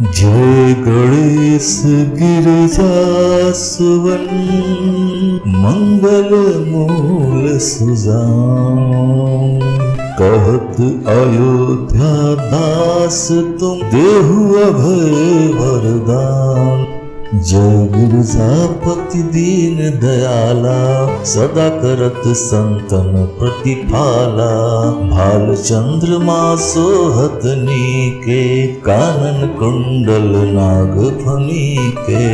जय गणेश गिरिजासुवन मंगल मूल सुजान। कहत अयोध्या दास तुम देहु अभय वरदान। जय गिरिजापति दीन दयाला सदा करत संतन प्रतिपाला। भाल चंद्रमा सोहत नीके कानन कुंडल नाग फनी के।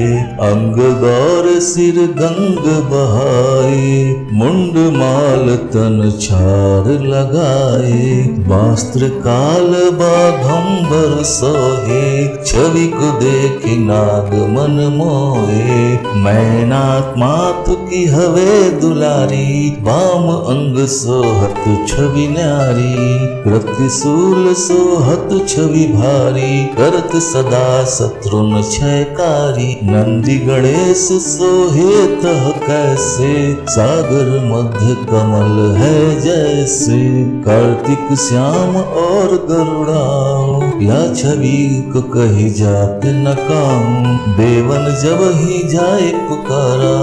अंग गौर सिर गंग बहाए मुंड माल तन छार लगाए। वस्त्र काल बाघंबर सोहे छवि को देख नाग मन मोए। मैनाक मातु की हवे दुलारी वाम अंग सोहत छवि न्यारी। कृतिशूल सोहत छवि भारी करत सदा शत्रुन क्षयकारी। नंदी गणेश सोहे तह कैसे सागर मध्य कमल है जैसे। कार्तिक श्याम और गरुड़ाओ या छवि को कही जात न काऊं। देवन जब ही जाए पुकारा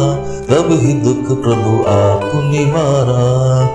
तब ही दुख प्रभु आप निवारा।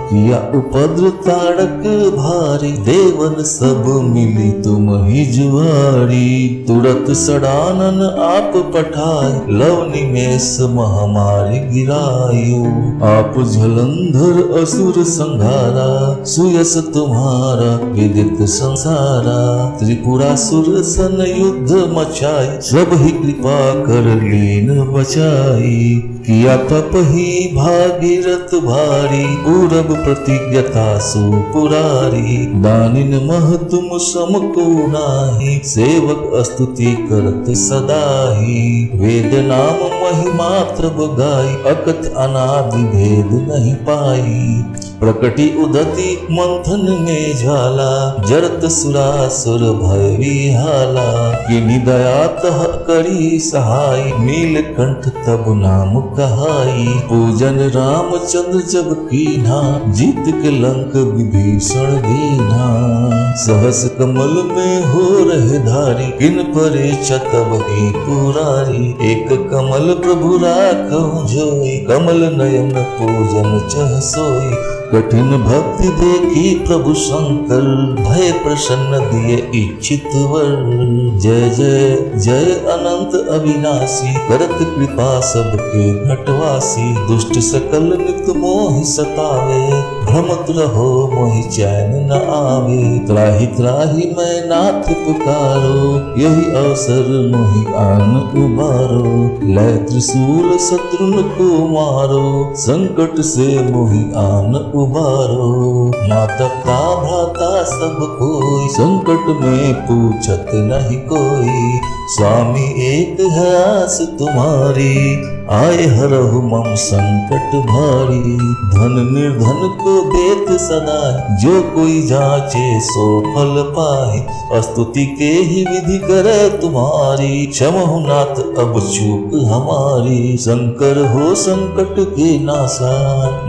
किया उपद्र ताड़क भारी देवन सब मिली तुम ही जुआरी। तुरत सड़ानन आप पठाए लव निमेष महामारी गिरायो। आप झलंधर असुर संहारा सुयस तुम्हारा विदित संसारा। त्रिपुरासुर सन युद्ध मचाई सब ही कृपा कर लीन बचाई। किया तप ही भागीरथ भारी पूरब प्रतिज्ञता सुपुरारी। दानिन मह तुम सम को नाही सेवक स्तुति करत सदाही। वेद नाम महिमात्र बगाई अकथ अनादि भेद नहीं पाई। प्रकटी उदति मंथन में ज्वाला जरत सुरासुर भय विहाला। किन्ही दया तह करी सहाय नीलकंठ तब नाम कहाई। पूजन रामचंद्र जब कीन्हा जीत के लंक विभीषण दीन्हा। सहस कमल में हो रहे धारी किन परे तब ही पुरारी। एक कमल प्रभु राखहु जोई कमल नयन पूजन चह सोई। कठिन भक्ति देखी प्रभु शंकर भय प्रसन्न दिए इच्छित वर। जय जय जय अनंत अविनाशी करत कृपा सबके घटवासी। दुष्ट सकल नित मोहि सतावे भ्रमत रहो मोहि चैन न आवे। त्राहि त्राहि मैं नाथ पुकारो यही अवसर मोहि आन उबारो। लय त्रिशूल शत्रुन को मारो संकट से मोहि आन उबारो। माता का भ्राता सब कोई संकट में पूछत नहीं कोई। स्वामी एक है आस तुम्हारी आए हरहु मम संकट भारी। धन निर्धन को देत सदा जो कोई जाचे सो फल पाए। स्तुति के ही विधि करे तुम्हारी क्षमहु नाथ अब चूक हमारी। शंकर हो संकट के नासा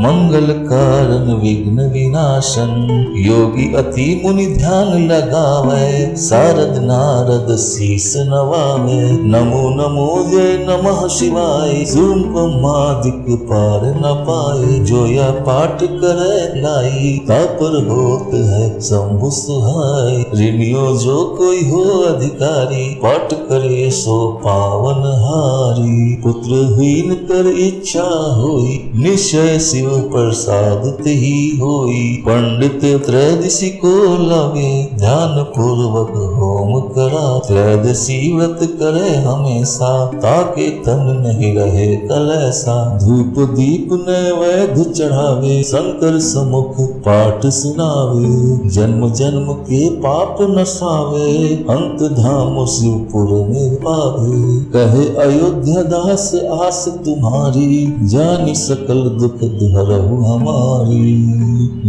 मंगल कारण विघ्न विनाशन। योगी अति मुनि ध्यान लगावे सारद नारद शीस नवावे। नमो नमो जय नमः शिवाय सुम ब्रह्मादिक पार न पाए। जो यह पाठ करे लाई तापर होत है शंभु सुहाय। ऋणियो जो कोई हो अधिकारी पाठ करे सो पावन हारी। पुत्र हीन कर इच्छा होई निश्चय शिव प्रसाद ही होई। पंडित त्रयोदशी को लावे ध्यान पूर्वक होम करा। त्रयोदशी व्रत करे हमेशा ताके तन नहीं रहे कलैसा। धूप दीप नैवेद्य चढ़ावे शंकर समुख पाठ सुनावे। जन्म जन्म के पाप नसावे अंत धाम शिवपुर में पावे। कहे अयोध्या दास आस तुम्हारी जानी सकल दुख धरहु हमारी।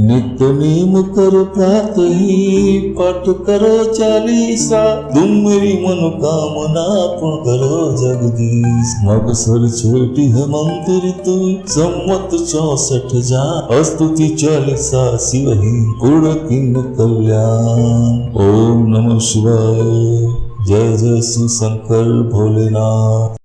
नित्य नेम करो प्रातः ही पाठ करो चालीसा। तुम मेरी मनोकामना पूर्ण करो जगदीश। मगसर छोटी है मंदिर तू सम्मत 64 जा। स्तुति चालीसा शिव ही पूर्ण किन कल्याण। ओम नमः शिवाय। जय जय शिव शंकर भोलेनाथ।